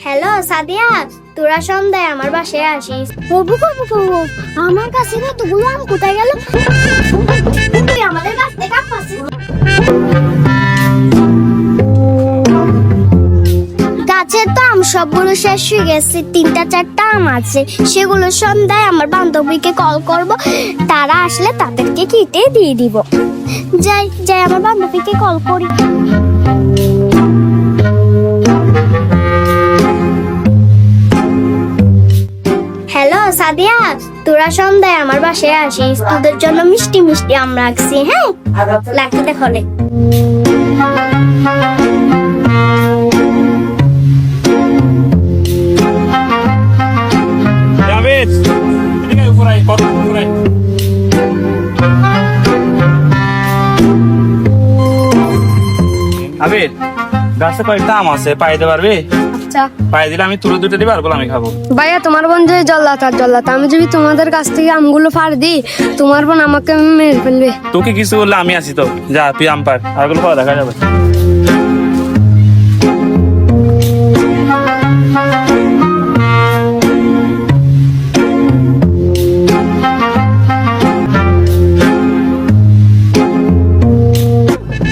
Hello Sadia, তোরা সন্ধ্যায় আমার বাসায় আসিস। কবু কবু কবু, আমার কাছে কতগুলো আম কোথায় গেল? তুই আমাদের কাছ থেকে আম পাচ্ছিস? গাছের তো আম সবগুলো শেষ হয়ে গেছে, 3-4টা আম আছে। সেগুলো সন্ধ্যায় আমার বান্ধবীকে কল করব, তারা আসলে তাদেরকে কেটে দিয়ে দিব। যাই যাই আমার বান্ধবীকে কল করি। হ্যালো সাদিয়া, তোরা সন্ধ্যায় আমার বাসায় আসিস, তোদের জন্য মিষ্টি মিষ্টি আম রাখছি। হ্যাঁ, লাগতে দেখলে। আবির, গাছে কয়েকটা আম আছে, পাইতে পারবে? আচ্ছা পাই দিলে আমি তুলে দুটো দিবে, আর গুলো আমি খাবো। ভাইয়া, তোমার বোন যে জল্লাদ আর জল্লাদ, আমি যদি তোমাদের কাছ থেকে আমগুলো ফাড় দিই, তোমার বোন আমাকে মেরে ফেলবে। তোকে কিছু বললে আমি আছি তো, যা তুই আম পার, আর গুলো পাওয়া দেখা যাবে।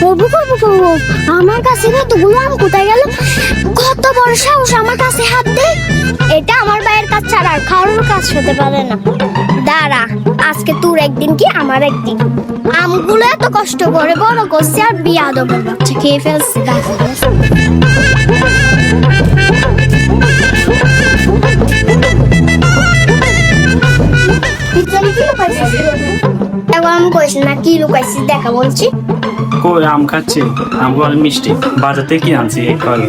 কবু কবু কবু, আমার কাছে কতগুলো আম কোথায় গেল? কত বড় সাহস আমার কাছে হাত দে! এটা আমার ভাইয়ের কাজ ছাড়া আর কারোর কাজ হতে পারে না। দাঁড়া, আজকে তোর একদিন কি আমার একদিন। আমগুলো এত কষ্ট করে বড় করছে, আর বিয়াদবের বাচ্চা খেয়ে ফেলছে গাছে। আমি কইছি না কি লুকাইছিস, দেখা বলছি। কই আম খাচ্ছি, আমগুলো অনেক মিষ্টি, বাজার থেকে কিনে আনছি একটু আগে।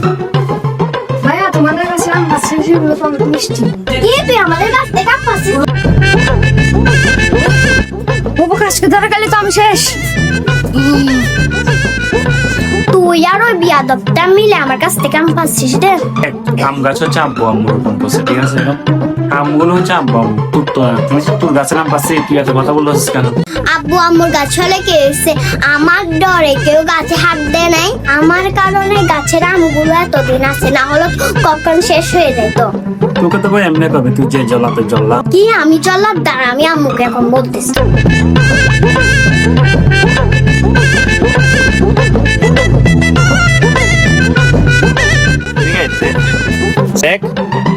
ভাইয়া, তোমাদের কাছে আম আছে, সেগুলো তো অনেক মিষ্টি। কি তুই আমাদের কাছ থেকে আম পাচ্ছিস? বাবু, কাজকে ধরে গেলে তো আমি শেষ। তুই আর ওই বিয়াদবটা মিলে আমার কাছ থেকে আম পাচ্ছিস রে। আম গাছ হচ্ছে আব্বু আম্মু রোপণ করছে, ঠিক আছে? আমগুলো হচ্ছে আব্বু আম্মু, তোর তো না। তুমি তোর গাছের আম পাচ্ছি, তুই এত কথা বলছিস কেন? আব্বু আম্মুর গাছ হলে কি হয়েছে? আমার ডরে কেউ গাছে হাত দেয় নাই, আমার কারণে গাছের আমগুলো এতদিন আছে, না হলে কখন শেষ হয়ে যেত। তোকে তো ভাই এমনি কবে, তুই যে জল্লাতে জল্লা। কি আমি চলার দ্বারা আমি আম্মুকে এখন বলতেছি। ঠিক আছে, দেখ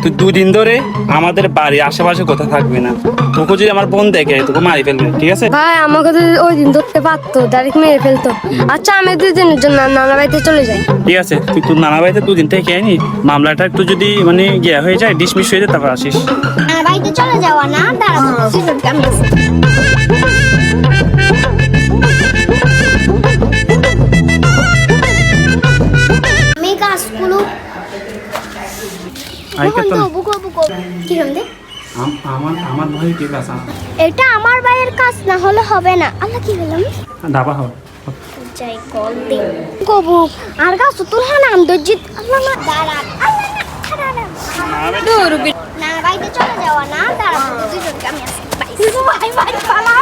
তুই 2 দিন ধরে আমাদের বাড়ির আশেপাশে কোথাও থাকবি না। তোকে যদি আমার বোন দেখে তোকে মারি ফেলবে, ঠিক আছে? ভাই, আমাকে তো ওই দিন ধরতে পারতো, ডাইরেক্ট মেরে ফেলতো। আচ্ছা, আমি 2 দিনের জন্য নানা বাড়িতে চলে যাই। ঠিক আছে, তুই তোর নানা বাড়িতে 2 দিন থেকে আনি, মামলাটা একটু যদি মানে ইয়ে হয়ে যায়, ডিসমিস হয়ে যায়, তারপর আসিস। আমার বাড়িতে চলে যাওয়া না, দাঁড়া সিগারেট আমি গাছগুলো কিরম দে। আমার ভাই ঠিক আছে, এটা আমার ভাইয়ের কাজ, না হলে হবে না। আল্লাহ, কি বললাম? ডাবা হবে। যাই কল দে কবু, আর গাছ তোর হ্যাঁ নাম দর্জিত। আল্লাহ না, দাঁড়া। আল্লাহ না, দাঁড়া না, বাড়িতে চলে যাওয়া না, দাঁড়া দুজনকে আমি আসি। ভাই ভাই পালা।